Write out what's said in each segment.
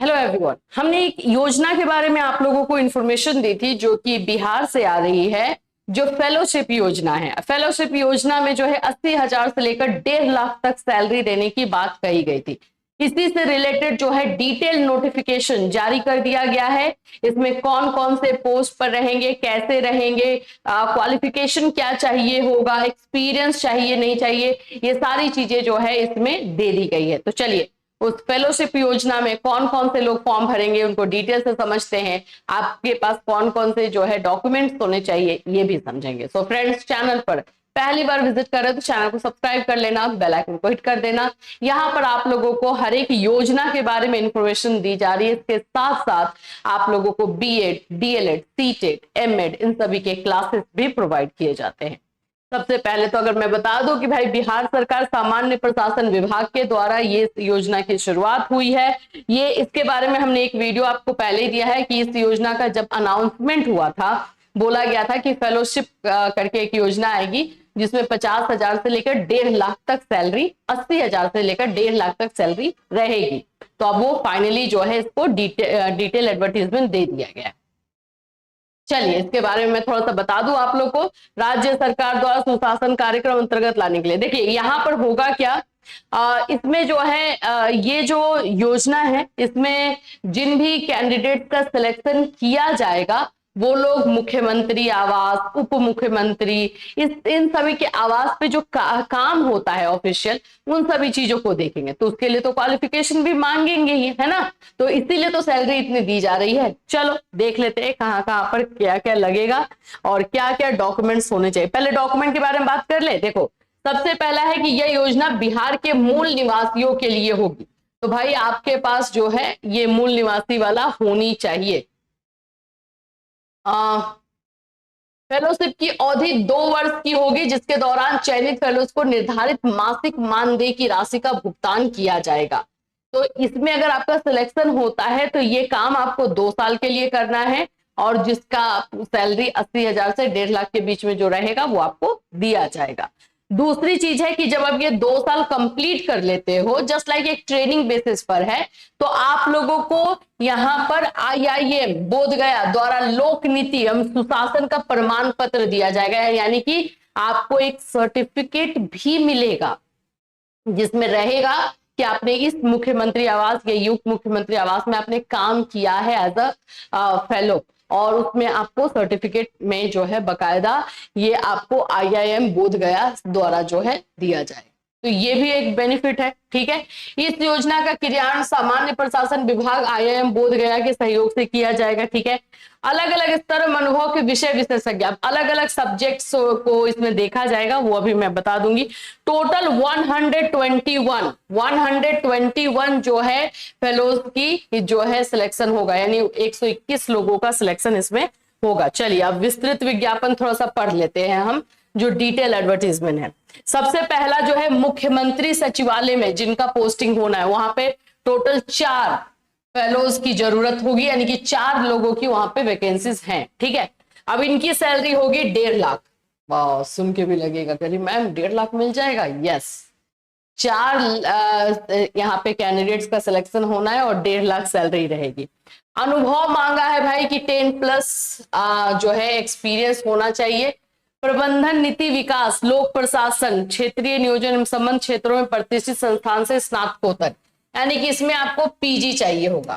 Hello everyone, हमने एक योजना के बारे में आप लोगों को इंफॉर्मेशन दी थी जो कि बिहार से आ रही है, जो फेलोशिप योजना है। फेलोशिप योजना में जो है 80,000 से लेकर 1.5 लाख तक सैलरी देने की बात कही गई थी। इसी से रिलेटेड जो है डिटेल नोटिफिकेशन जारी कर दिया गया है। इसमें कौन कौन से पोस्ट पर रहेंगे, कैसे रहेंगे, क्वालिफिकेशन क्या चाहिए होगा, एक्सपीरियंस चाहिए नहीं चाहिए, ये सारी चीजें जो है इसमें दे दी गई है। तो चलिए उस फेलोशिप योजना में कौन कौन से लोग फॉर्म भरेंगे उनको डिटेल से समझते हैं। आपके पास कौन कौन से जो है डॉक्यूमेंट्स होने चाहिए ये भी समझेंगे। सो फ्रेंड्स, चैनल पर पहली बार विजिट कर रहे हो तो चैनल को सब्सक्राइब कर लेना, बेल आइकन को हिट कर देना। यहाँ पर आप लोगों को हर एक योजना के बारे में इंफॉर्मेशन दी जा रही है। इसके साथ साथ आप लोगों को बीएड, डीएलएड, सीटेट, एमएड इन सभी के क्लासेस भी प्रोवाइड किए जाते हैं। सबसे पहले तो अगर मैं बता दूं कि भाई बिहार सरकार सामान्य प्रशासन विभाग के द्वारा ये योजना की शुरुआत हुई है। ये इसके बारे में हमने एक वीडियो आपको पहले ही दिया है कि इस योजना का जब अनाउंसमेंट हुआ था, बोला गया था कि फेलोशिप करके एक योजना आएगी जिसमें 50,000 से लेकर 1.5 लाख तक सैलरी, 80,000 से लेकर 1.5 लाख तक सैलरी रहेगी। तो अब वो फाइनली जो है इसको डिटेल एडवर्टीजमेंट दे दिया गया है। चलिए इसके बारे में मैं थोड़ा सा बता दूं आप लोग को। राज्य सरकार द्वारा सुशासन कार्यक्रम अंतर्गत लाने के लिए देखिए यहाँ पर होगा क्या, इसमें जो है ये जो योजना है इसमें जिन भी कैंडिडेट का सिलेक्शन किया जाएगा वो लोग मुख्यमंत्री आवास, उप मुख्यमंत्री, इन सभी के आवास पे जो काम होता है ऑफिशियल, उन सभी चीजों को देखेंगे। तो उसके लिए तो क्वालिफिकेशन भी मांगेंगे ही, है ना। तो इसीलिए तो सैलरी इतनी दी जा रही है। चलो देख लेते हैं कहाँ कहाँ पर क्या क्या लगेगा और क्या क्या डॉक्यूमेंट्स होने चाहिए। पहले डॉक्यूमेंट के बारे में बात कर ले। देखो सबसे पहला है कि यह योजना बिहार के मूल निवासियों के लिए होगी। तो भाई आपके पास जो है ये मूल निवासी वाला होनी चाहिए। फेलोशिप की अवधि 2 वर्ष की होगी जिसके दौरान चयनित फेलोज को निर्धारित मासिक मानदेय की राशि का भुगतान किया जाएगा। तो इसमें अगर आपका सिलेक्शन होता है तो ये काम आपको 2 साल के लिए करना है और जिसका सैलरी 80,000 से 1.5 लाख के बीच में जो रहेगा वो आपको दिया जाएगा। दूसरी चीज है कि जब आप ये 2 साल कंप्लीट कर लेते हो, जस्ट लाइक एक ट्रेनिंग बेसिस पर है, तो आप लोगों को यहाँ पर IIM बोधगया द्वारा लोक नीति एवं सुशासन का प्रमाण पत्र दिया जाएगा। यानी कि आपको एक सर्टिफिकेट भी मिलेगा जिसमें रहेगा कि आपने इस मुख्यमंत्री आवास या उप मुख्यमंत्री आवास में आपने काम किया है एज अ फेलो, और उसमें आपको सर्टिफिकेट में जो है बकायदा ये आपको IIM बोधगया द्वारा जो है दिया जाए। तो ये भी एक बेनिफिट है, ठीक है। इस योजना का क्रियान्वयन सामान्य प्रशासन विभाग IIM बोधगया के सहयोग से किया जाएगा, ठीक है। अलग अलग स्तर अनुभव के विषय विशेषज्ञ, अलग अलग सब्जेक्ट्स को इसमें देखा जाएगा, वो अभी मैं बता दूंगी। टोटल 121 जो है फेलोज की जो है सिलेक्शन होगा, यानी 121 लोगों का सिलेक्शन इसमें होगा। चलिए अब विस्तृत विज्ञापन थोड़ा सा पढ़ लेते हैं हम, जो डिटेल एडवर्टीजमेंट है। सबसे पहला जो है मुख्यमंत्री सचिवालय में जिनका पोस्टिंग होना है, वहां पे टोटल 4 फेलोज की जरूरत होगी, यानी कि 4 लोगों की वहां पे वैकेंसीज हैं, ठीक है। अब इनकी सैलरी होगी 1.5 लाख। वाह, सुन के भी लगेगा कह रही मैम 1.5 लाख मिल जाएगा। यस, 4 यहाँ पे कैंडिडेट्स का सिलेक्शन होना है और 1.5 लाख सैलरी रहेगी। अनुभव मांगा है भाई कि 10+ जो है एक्सपीरियंस होना चाहिए। प्रबंधन, नीति विकास, लोक प्रशासन, क्षेत्रीय नियोजन संबंध क्षेत्रों में प्रतिष्ठित संस्थान से स्नातकोत्तर, यानी कि इसमें आपको पीजी चाहिए होगा।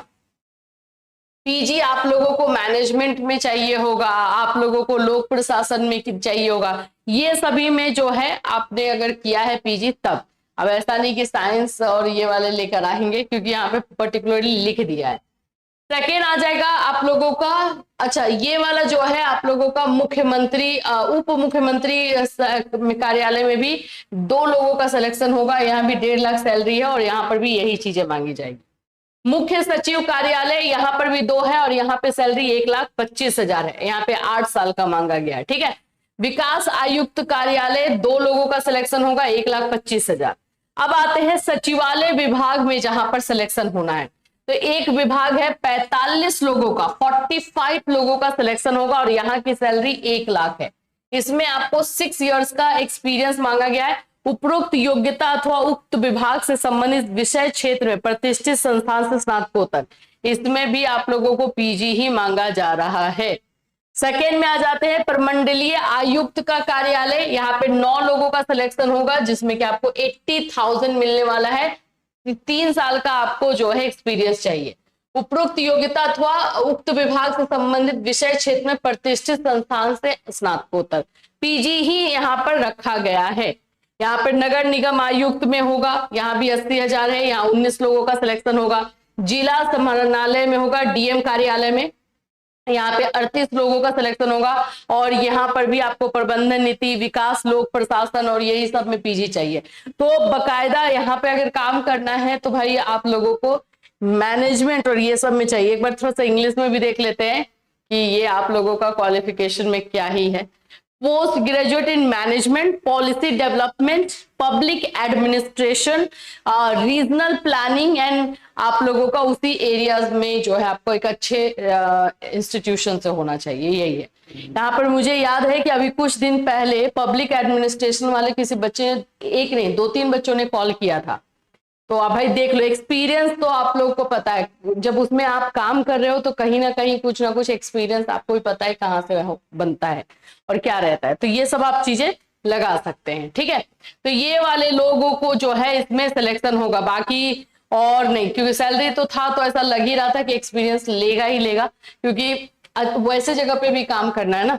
पीजी आप लोगों को मैनेजमेंट में चाहिए होगा, आप लोगों को लोक प्रशासन में चाहिए होगा। ये सभी में जो है आपने अगर किया है पीजी तब। अब ऐसा नहीं कि साइंस और ये वाले लेकर आएंगे, क्योंकि यहाँ पे पर्टिकुलरली लिख दिया है। सेकेंड आ जाएगा आप लोगों का, अच्छा ये वाला जो है आप लोगों का मुख्यमंत्री उप मुख्यमंत्री कार्यालय में भी 2 लोगों का सिलेक्शन होगा। यहाँ भी 1.5 लाख सैलरी है और यहाँ पर भी यही चीजें मांगी जाएगी। मुख्य सचिव कार्यालय यहाँ पर भी 2 है और यहाँ पे सैलरी 1,25,000 है, यहाँ पे 8 साल का मांगा गया है, ठीक है। विकास आयुक्त कार्यालय 2 लोगों का सिलेक्शन होगा, 1,25,000। अब आते हैं सचिवालय विभाग में जहां पर सिलेक्शन होना है, तो एक विभाग है 45 लोगों का, 45 लोगों का सिलेक्शन होगा और यहाँ की सैलरी 1 लाख है। इसमें आपको 6 इयर्स का एक्सपीरियंस मांगा गया है। उपरोक्त योग्यता अथवा उक्त विभाग से संबंधित विषय क्षेत्र में प्रतिष्ठित संस्थान से स्नातकोत्तर, इसमें भी आप लोगों को पीजी ही मांगा जा रहा है। सेकेंड में आ जाते हैं प्रमंडलीय आयुक्त का कार्यालय। यहाँ पे 9 लोगों का सिलेक्शन होगा, जिसमें कि आपको 80,000 मिलने वाला है। 3 साल का आपको जो है एक्सपीरियंस चाहिए। उपरोक्त योग्यता अथवा उक्त विभाग से संबंधित विषय क्षेत्र में प्रतिष्ठित संस्थान से स्नातकोत्तर, पीजी ही यहाँ पर रखा गया है। यहाँ पर नगर निगम आयुक्त में होगा, यहाँ भी 80,000 है, यहाँ 19 लोगों का सिलेक्शन होगा। जिला समाहरणालय में होगा, डीएम कार्यालय में, यहाँ पे 38 लोगों का सिलेक्शन होगा। और यहाँ पर भी आपको प्रबंधन नीति, विकास, लोक प्रशासन और यही सब में पीजी चाहिए। तो बकायदा यहाँ पे अगर काम करना है तो भाई आप लोगों को मैनेजमेंट और ये सब में चाहिए। एक बार थोड़ा सा इंग्लिश में भी देख लेते हैं कि ये आप लोगों का क्वालिफिकेशन में क्या ही है। Post graduate in management, policy development, public administration, regional planning and आप लोगों का उसी एरियाज में जो है आपको एक अच्छे इंस्टीट्यूशन से होना चाहिए, यही है। यहाँ पर मुझे याद है कि अभी कुछ दिन पहले पब्लिक एडमिनिस्ट्रेशन वाले किसी बच्चे ने, एक नहीं 2-3 बच्चों ने कॉल किया था। तो आप भाई देख लो, एक्सपीरियंस तो आप लोगों को पता है, जब उसमें आप काम कर रहे हो तो कहीं ना कहीं कुछ ना कुछ एक्सपीरियंस आपको भी पता है कहाँ से बनता है और क्या रहता है। तो ये सब आप चीजें लगा सकते हैं, ठीक है। तो ये वाले लोगों को जो है इसमें सिलेक्शन होगा, बाकी और नहीं, क्योंकि सैलरी तो था तो ऐसा लग ही रहा था कि एक्सपीरियंस लेगा ही लेगा, क्योंकि वैसे जगह पे भी काम करना है ना,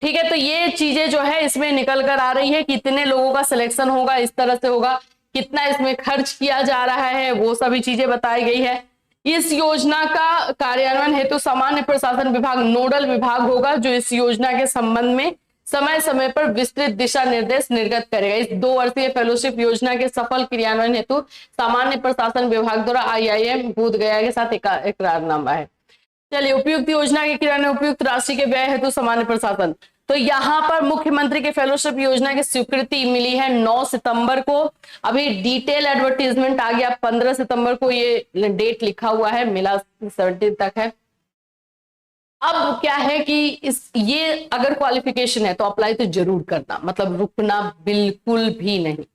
ठीक है। तो ये चीजें जो है इसमें निकल कर आ रही है, कितने लोगों का सिलेक्शन होगा, इस तरह से होगा, कितना इसमें खर्च किया जा रहा है, वो सभी चीजें बताई गई है। इस योजना का कार्यान्वयन हेतु सामान्य प्रशासन विभाग नोडल विभाग होगा, जो इस योजना के संबंध में समय समय पर विस्तृत दिशा निर्देश निर्गत करेगा। इस 2 वर्षीय फेलोशिप योजना के सफल क्रियान्वयन हेतु सामान्य प्रशासन विभाग द्वारा IIM बोधगया के साथ इकरारनामा है। चलिए, उपयुक्त योजना के क्रियान्वयन उपयुक्त राशि के व्यय हेतु सामान्य प्रशासन, तो यहाँ पर मुख्यमंत्री के फेलोशिप योजना की स्वीकृति मिली है 9 सितंबर को। अभी डिटेल एडवर्टीजमेंट आ गया 15 सितंबर को, ये डेट लिखा हुआ है, मिला 17 तक है। अब क्या है कि ये अगर क्वालिफिकेशन है तो अप्लाई तो जरूर करना, मतलब रुकना बिल्कुल भी नहीं,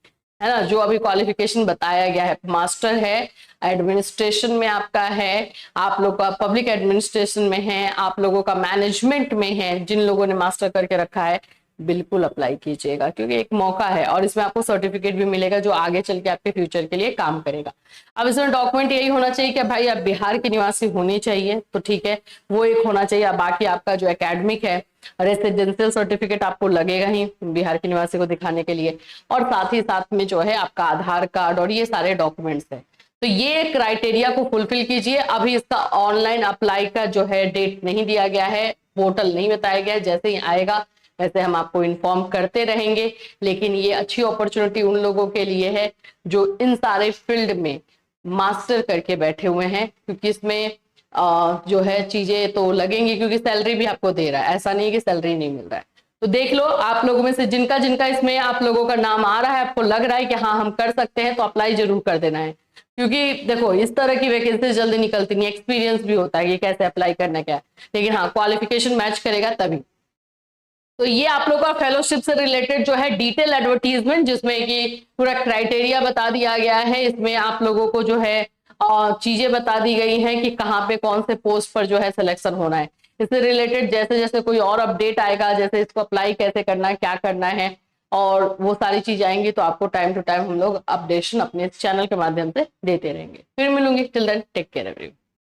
है ना। जो अभी क्वालिफिकेशन बताया गया है, मास्टर है, एडमिनिस्ट्रेशन में आपका है, आप लोग का पब्लिक एडमिनिस्ट्रेशन में है, आप लोगों का मैनेजमेंट में है, जिन लोगों ने मास्टर करके रखा है बिल्कुल अप्लाई कीजिएगा, क्योंकि एक मौका है और इसमें आपको सर्टिफिकेट भी मिलेगा जो आगे चल के आपके फ्यूचर के लिए काम करेगा। अब इसमें डॉक्यूमेंट यही होना चाहिए कि भाई आप बिहार के निवासी होने चाहिए, तो ठीक है, वो एक होना चाहिए। बाकी आपका जो एकेडमिक है, रेसिडेंशियल सर्टिफिकेट आपको लगेगा ही बिहार के निवासी को दिखाने के लिए, और साथ ही साथ में जो है आपका आधार कार्ड और ये सारे डॉक्यूमेंट्स है। तो ये क्राइटेरिया को फुलफिल कीजिए। अभी इसका ऑनलाइन अप्लाई का जो है डेट नहीं दिया गया है, पोर्टल नहीं बताया गया है, जैसे ही आएगा वैसे हम आपको इन्फॉर्म करते रहेंगे। लेकिन ये अच्छी अपॉर्चुनिटी उन लोगों के लिए है जो इन सारे फील्ड में मास्टर करके बैठे हुए हैं, क्योंकि इसमें जो है चीजें तो लगेंगी, क्योंकि सैलरी भी आपको दे रहा है, ऐसा नहीं कि सैलरी नहीं मिल रहा है। तो देख लो, आप लोगों में से जिनका जिनका इसमें आप लोगों का नाम आ रहा है, आपको लग रहा है कि हाँ हम कर सकते हैं, तो अप्लाई जरूर कर देना है। क्योंकि देखो, इस तरह की वैकेंसी जल्दी निकलती नहीं, एक्सपीरियंस भी होता है कि कैसे अप्लाई करना क्या है, लेकिन हाँ क्वालिफिकेशन मैच करेगा तभी। तो ये आप लोगों का फेलोशिप से रिलेटेड जो है डिटेल एडवर्टीजमेंट, जिसमें कि पूरा क्राइटेरिया बता दिया गया है, इसमें आप लोगों को जो है चीजें बता दी गई हैं कि कहाँ पे कौन से पोस्ट पर जो है सिलेक्शन होना है। इससे रिलेटेड जैसे जैसे कोई और अपडेट आएगा, जैसे इसको अप्लाई कैसे करना है, क्या करना है, और वो सारी चीज आएंगी, तो आपको टाइम टू टाइम हम लोग अपडेशन अपने चैनल के माध्यम से देते रहेंगे। फिर मिलूंगी, till then take care everyone.